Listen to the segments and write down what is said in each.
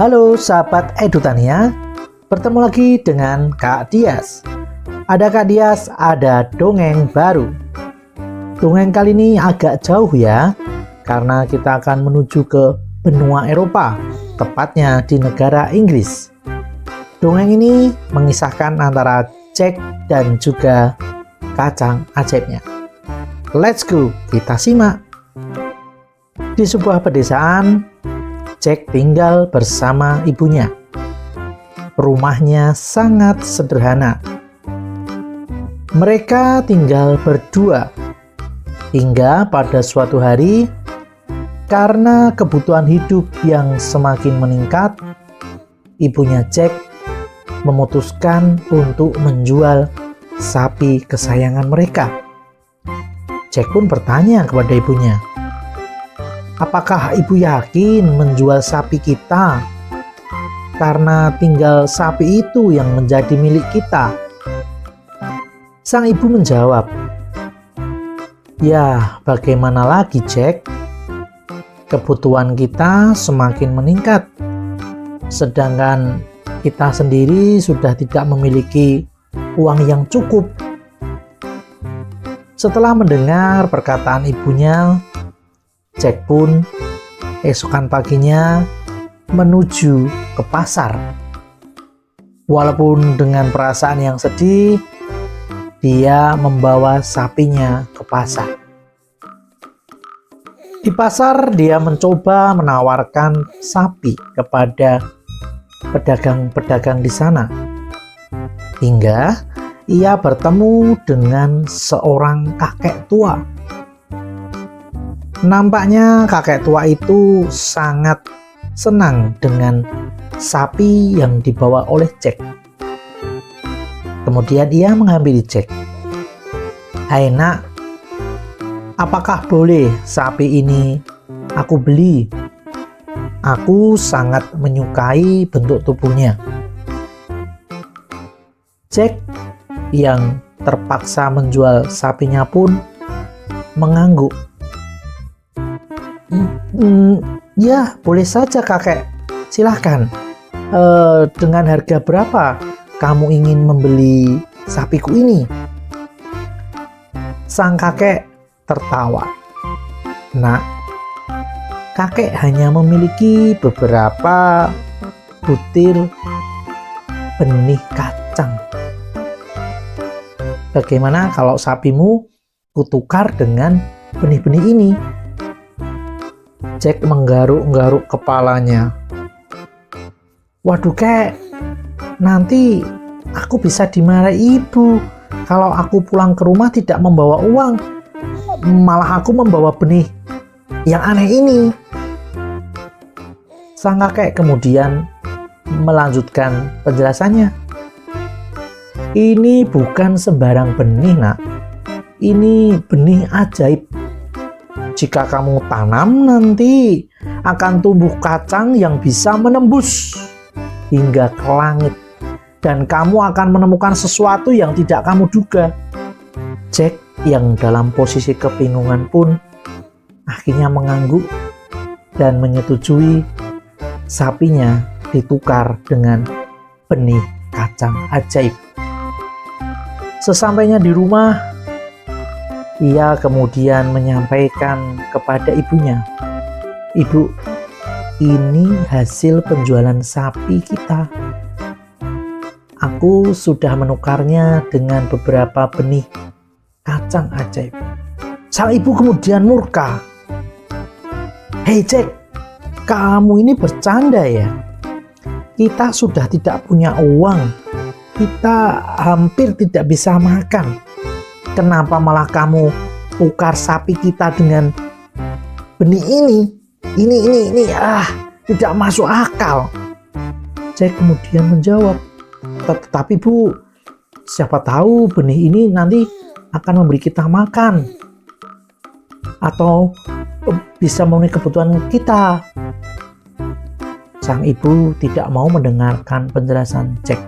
Halo sahabat Edutania, bertemu lagi dengan Kak Dias. Ada Kak Dias, ada dongeng baru. Dongeng kali ini agak jauh ya, karena kita akan menuju ke benua Eropa, tepatnya di negara Inggris. Dongeng ini mengisahkan antara Jack dan juga kacang ajaibnya. Let's go, kita simak. Di sebuah pedesaan, Jack tinggal bersama ibunya. Rumahnya sangat sederhana. Mereka tinggal berdua. Hingga pada suatu hari, karena kebutuhan hidup yang semakin meningkat, ibunya Jack memutuskan untuk menjual sapi kesayangan mereka. Jack pun bertanya kepada ibunya, "Apakah ibu yakin menjual sapi kita? Karena tinggal sapi itu yang menjadi milik kita." Sang ibu menjawab, "Ya, bagaimana lagi, Jack? Kebutuhan kita semakin meningkat, sedangkan kita sendiri sudah tidak memiliki uang yang cukup." Setelah mendengar perkataan ibunya, Jack pun esokan paginya menuju ke pasar. Walaupun dengan perasaan yang sedih, dia membawa sapinya ke pasar. Di pasar, dia mencoba menawarkan sapi kepada pedagang-pedagang di sana. Hingga ia bertemu dengan seorang kakek tua. Nampaknya kakek tua itu sangat senang dengan sapi yang dibawa oleh Jack. Kemudian ia menghampiri Jack. "Hai nak, apakah boleh sapi ini aku beli? Aku sangat menyukai bentuk tubuhnya." Jack yang terpaksa menjual sapinya pun mengangguk. Ya, boleh saja kakek, silahkan. Dengan harga berapa kamu ingin membeli sapiku ini?" Sang kakek tertawa. "Nak, kakek hanya memiliki beberapa butir benih kacang. Bagaimana kalau sapimu kutukar dengan benih-benih ini?" Jack menggaruk-garuk kepalanya. "Waduh kek, nanti aku bisa dimarahi ibu kalau aku pulang ke rumah tidak membawa uang. Malah aku membawa benih yang aneh ini." Sang kakek kemudian melanjutkan penjelasannya. "Ini bukan sembarang benih, nak. Ini benih ajaib. Jika kamu tanam, nanti akan tumbuh kacang yang bisa menembus hingga ke langit. Dan kamu akan menemukan sesuatu yang tidak kamu duga." Jack yang dalam posisi kebingungan pun akhirnya mengangguk dan menyetujui sapinya ditukar dengan benih kacang ajaib. Sesampainya di rumah, ia kemudian menyampaikan kepada ibunya, "Ibu, ini hasil penjualan sapi kita. Aku sudah menukarnya dengan beberapa benih kacang ajaib." Sang ibu kemudian murka. "Hei Jack, kamu ini bercanda ya? Kita sudah tidak punya uang. Kita hampir tidak bisa makan. Kenapa malah kamu tukar sapi kita dengan benih ini? Ini tidak masuk akal." Jack kemudian menjawab, "Tetapi Bu, siapa tahu benih ini nanti akan memberi kita makan atau bisa memenuhi kebutuhan kita." Sang ibu tidak mau mendengarkan penjelasan Jack.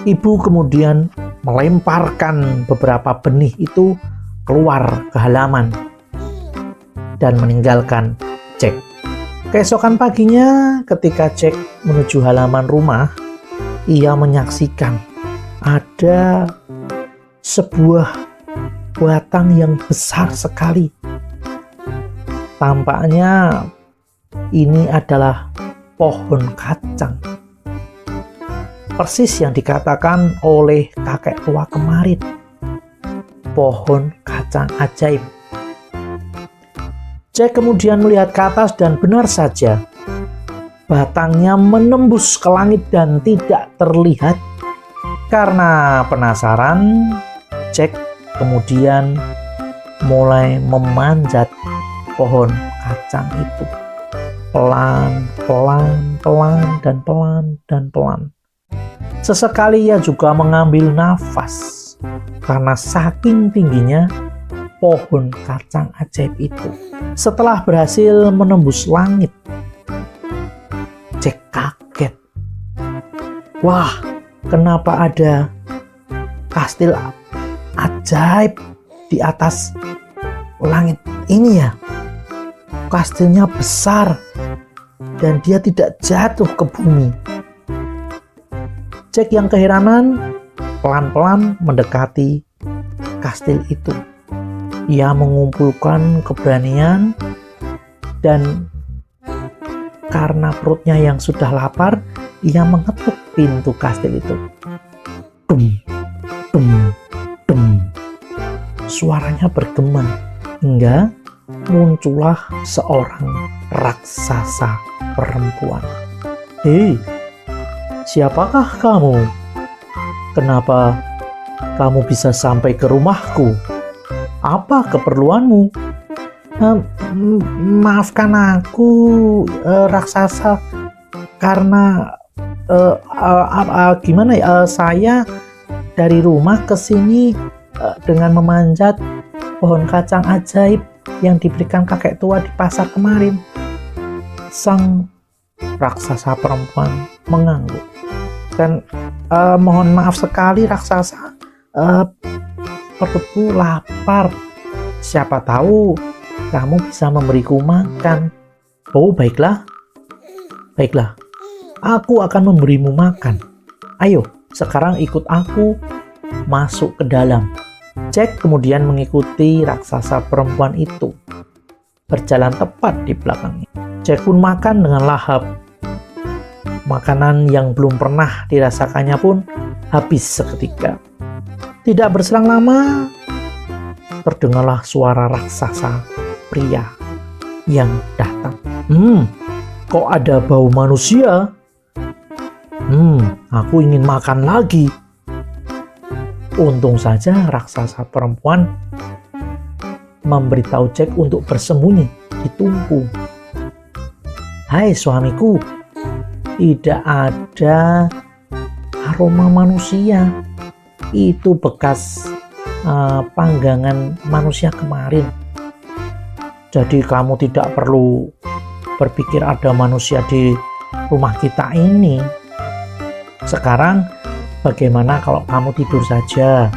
Ibu kemudian melemparkan beberapa benih itu keluar ke halaman dan meninggalkan Jack. Keesokan paginya, ketika Jack menuju halaman rumah, ia menyaksikan ada sebuah batang yang besar sekali. Tampaknya ini adalah pohon kacang. Persis yang dikatakan oleh kakek tua kemarin. Pohon kacang ajaib. Jack kemudian melihat ke atas dan benar saja, batangnya menembus ke langit dan tidak terlihat. Karena penasaran, Jack kemudian mulai memanjat pohon kacang itu. Pelan, dan pelan. Sesekali ia juga mengambil nafas karena saking tingginya pohon kacang ajaib itu. Setelah berhasil menembus langit, Jack kaget. Wah, kenapa ada kastil ajaib di atas langit ini ya? Kastilnya besar dan dia tidak jatuh ke bumi. Jack yang keheranan pelan-pelan mendekati kastil itu. Ia mengumpulkan keberanian dan karena perutnya yang sudah lapar, ia mengetuk pintu kastil itu. Dum, dum, dum. Suaranya bergema hingga muncullah seorang raksasa perempuan. Hei, siapakah kamu? Kenapa kamu bisa sampai ke rumahku? Apa keperluanmu? Maafkan aku, raksasa, karena gimana ya? Saya dari rumah ke sini dengan memanjat pohon kacang ajaib yang diberikan kakek tua di pasar kemarin. Sang raksasa perempuan mengangguk dan mohon maaf sekali raksasa, perutku lapar. Siapa tahu kamu bisa memberiku makan. Oh, baiklah. Aku akan memberimu makan. Ayo, sekarang ikut aku masuk ke dalam. Jack kemudian mengikuti raksasa perempuan itu. Berjalan tepat di belakangnya. Jack pun makan dengan lahap. Makanan yang belum pernah dirasakannya pun habis seketika. Tidak berselang lama, terdengarlah suara raksasa pria yang datang. Kok ada bau manusia? Aku ingin makan lagi. Untung saja raksasa perempuan memberitahu Jack untuk bersembunyi di tungku. Hai suamiku, tidak ada aroma manusia. Itu bekas panggangan manusia kemarin. Jadi kamu tidak perlu berpikir ada manusia di rumah kita ini. Sekarang bagaimana kalau kamu tidur saja?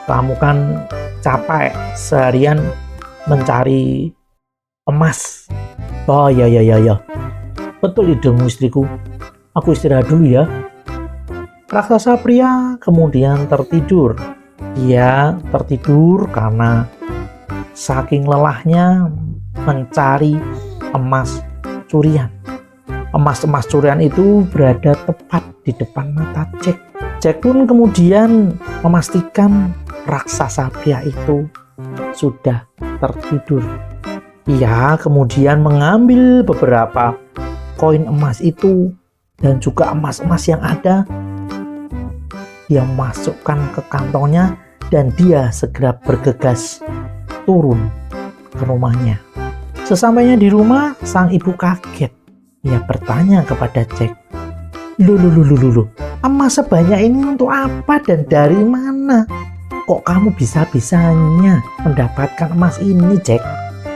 Kamu kan capek seharian mencari emas. Oh ya. Betul idemu istriku. Aku istirahat dulu ya. Raksasa pria kemudian tertidur. Dia tertidur karena saking lelahnya mencari emas curian. Emas-emas curian itu berada tepat di depan mata Jack. Jack pun kemudian memastikan raksasa pria itu sudah tertidur. Ia kemudian mengambil beberapa koin emas itu dan juga emas-emas yang ada. Dia masukkan ke kantongnya dan dia segera bergegas turun ke rumahnya. Sesampainya di rumah, sang ibu kaget. Ia bertanya kepada Jack, Loh, emas sebanyak ini untuk apa dan dari mana? Kok kamu bisa-bisanya mendapatkan emas ini, Jack?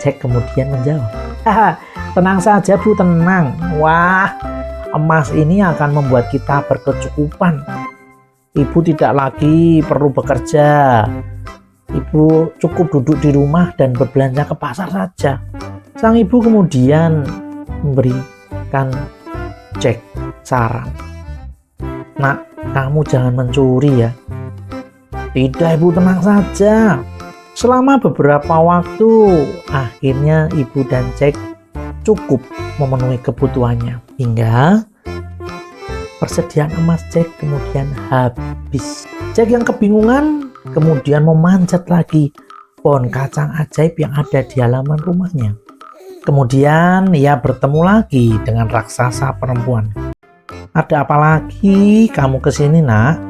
Jack kemudian menjawab, tenang saja Bu, tenang. Wah, emas ini akan membuat kita berkecukupan. Ibu tidak lagi perlu bekerja. Ibu cukup duduk di rumah dan berbelanja ke pasar saja. Sang ibu kemudian memberikan Jack saran. "Nak, kamu jangan mencuri ya." "Tidak ibu, tenang saja." Selama beberapa waktu, akhirnya ibu dan Jack cukup memenuhi kebutuhannya. Hingga persediaan emas Jack kemudian habis. Jack yang kebingungan kemudian memanjat lagi pohon kacang ajaib yang ada di halaman rumahnya. Kemudian ia bertemu lagi dengan raksasa perempuan. "Ada apa lagi kamu kesini, nak?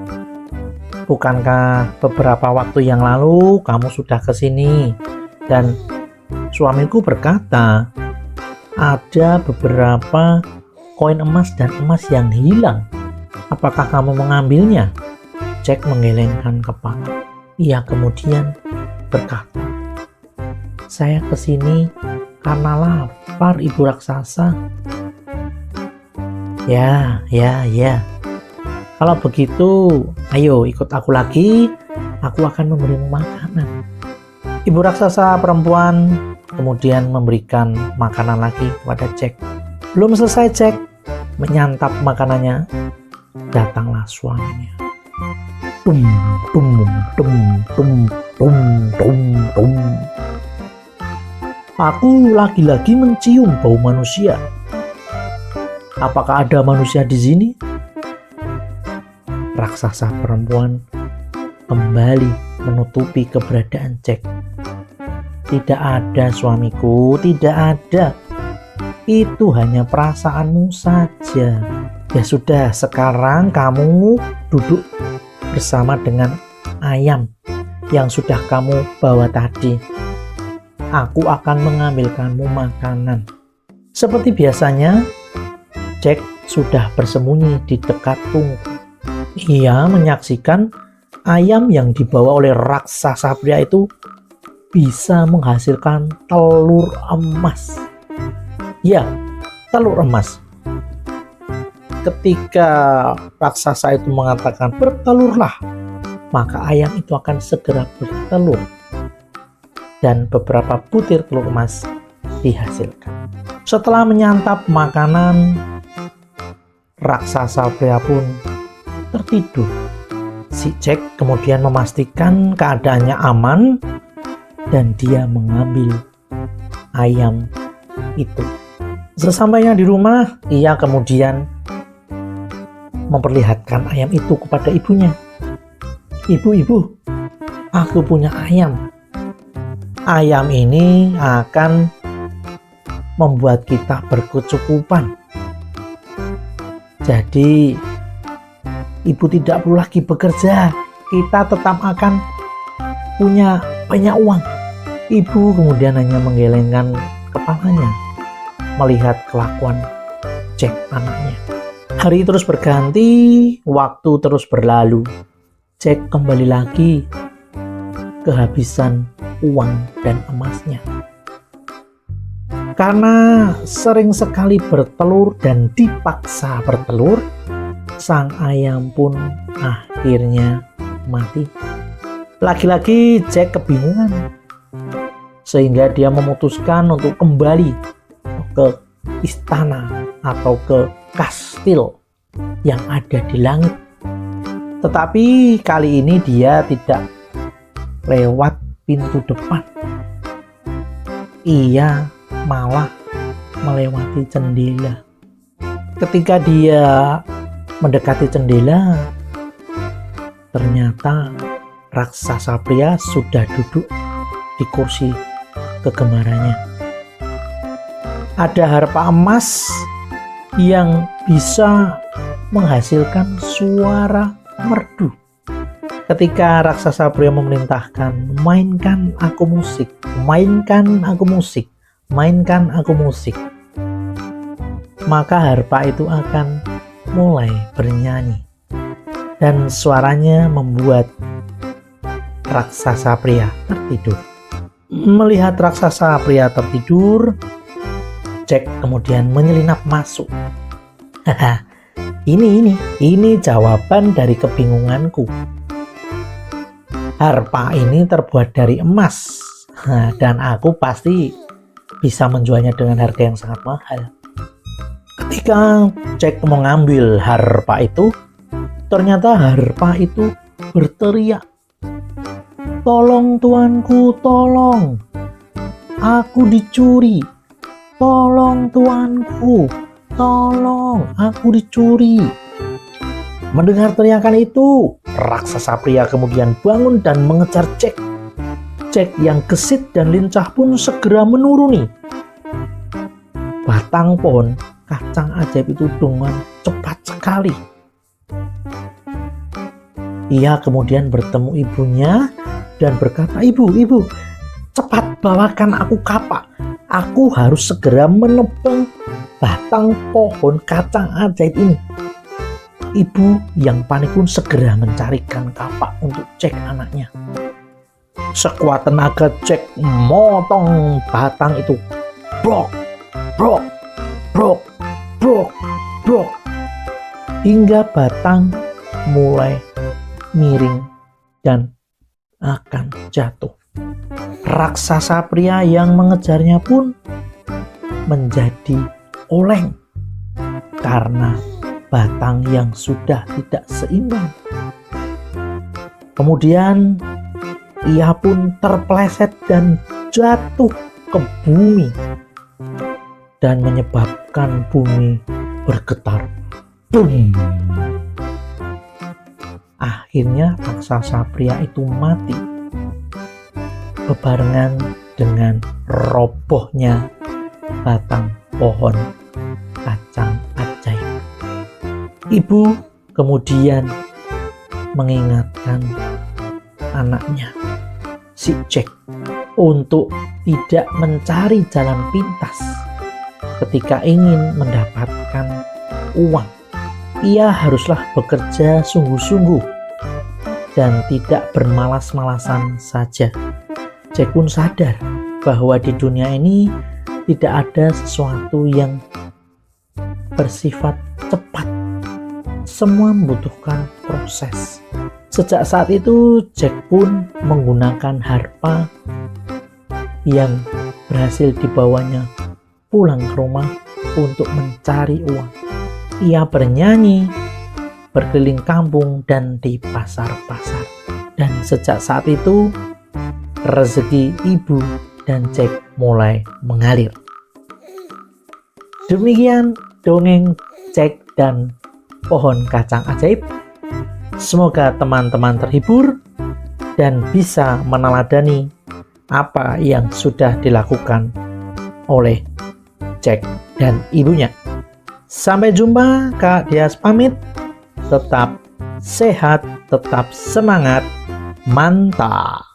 Bukankah beberapa waktu yang lalu kamu sudah kesini dan suamiku berkata ada beberapa koin emas dan emas yang hilang. Apakah kamu mengambilnya?" Jack menggelengkan kepala. Ia kemudian berkata, "Saya kesini karena lapar, ibu raksasa." Ya. Kalau begitu, ayo ikut aku lagi. Aku akan memberimu makanan." Ibu raksasa perempuan kemudian memberikan makanan lagi kepada Jack. Belum selesai Jack menyantap makanannya, datanglah suaminya. Tum tum tum tum tum tum tum. "Aku lagi-lagi mencium bau manusia. Apakah ada manusia di sini?" Raksasa perempuan kembali menutupi keberadaan Jack. "Tidak ada suamiku, tidak ada. Itu hanya perasaanmu saja. Ya sudah, sekarang kamu duduk bersama dengan ayam yang sudah kamu bawa tadi. Aku akan mengambilkanmu makanan." Seperti biasanya, Jack sudah bersembunyi di dekat tungku. Ia menyaksikan ayam yang dibawa oleh raksasa pria itu bisa menghasilkan telur emas. Ya, telur emas. Ketika raksasa itu mengatakan "bertelurlah", maka ayam itu akan segera bertelur dan beberapa butir telur emas dihasilkan. Setelah menyantap makanan, raksasa pria pun tertidur. Si Jack kemudian memastikan keadaannya aman dan dia mengambil ayam itu. Sesampainya di rumah, ia kemudian memperlihatkan ayam itu kepada ibunya. Ibu, aku punya ayam. Ayam ini akan membuat kita berkecukupan. Jadi ibu tidak perlu lagi bekerja. Kita tetap akan punya banyak uang. Ibu kemudian hanya menggelengkan kepalanya melihat kelakuan Jack anaknya. Hari terus berganti, waktu terus berlalu. Jack kembali lagi kehabisan uang dan emasnya. Karena sering sekali bertelur dan dipaksa bertelur, sang ayam pun akhirnya mati. Lagi-lagi Jack kebingungan, sehingga dia memutuskan untuk kembali ke istana atau ke kastil yang ada di langit. Tetapi kali ini dia tidak lewat pintu depan. Ia malah melewati jendela. Ketika dia mendekati jendela, ternyata raksasa pria sudah duduk di kursi kegemarannya. Ada harpa emas yang bisa menghasilkan suara merdu. Ketika raksasa pria memerintahkan, "Mainkan aku musik, mainkan aku musik, mainkan aku musik," maka harpa itu akan mulai bernyanyi. Dan suaranya membuat raksasa pria tertidur. Melihat raksasa pria tertidur, Jack kemudian menyelinap masuk. Haha, ini jawaban dari kebingunganku. Harpa ini terbuat dari emas, dan aku pasti bisa menjualnya dengan harga yang sangat mahal. Ketika Jack mau ngambil harpa itu, ternyata harpa itu berteriak, "Tolong tuanku, tolong! Aku dicuri! Tolong tuanku, tolong! Aku dicuri!" Mendengar teriakan itu, raksasa pria kemudian bangun dan mengejar Jack. Jack yang gesit dan lincah pun segera menuruni batang pohon kacang ajaib itu dengan cepat sekali. Ia kemudian bertemu ibunya dan berkata, "Ibu, cepat bawakan aku kapak. Aku harus segera menebang batang pohon kacang ajaib ini." Ibu yang panik pun segera mencarikan kapak untuk Jack anaknya. Sekuat tenaga Jack memotong batang itu. Brok, brok, brok, brok, brok. Hingga batang mulai miring dan akan jatuh. Raksasa pria yang mengejarnya pun menjadi oleng karena batang yang sudah tidak seimbang. Kemudian ia pun terpeleset dan jatuh ke bumi dan menyebabkan bumi bergetar. Boom! Akhirnya raksasa pria itu mati bebarengan dengan robohnya batang pohon kacang ajaib. Ibu kemudian mengingatkan anaknya, si Jack, untuk tidak mencari jalan pintas ketika ingin mendapatkan uang. Ia haruslah bekerja sungguh-sungguh dan tidak bermalas-malasan saja. Jack pun sadar bahwa di dunia ini tidak ada sesuatu yang bersifat cepat. Semua membutuhkan proses. Sejak saat itu Jack pun menggunakan harpa yang berhasil dibawanya pulang ke rumah untuk mencari uang. Ia bernyanyi, berkeliling kampung dan di pasar-pasar. Dan sejak saat itu rezeki ibu dan Jack mulai mengalir. Demikian dongeng Jack dan pohon kacang ajaib. Semoga teman-teman terhibur dan bisa meneladani apa yang sudah dilakukan oleh Jack dan ibunya. Sampai jumpa, Kak Dias pamit. Tetap sehat, tetap semangat, mantap.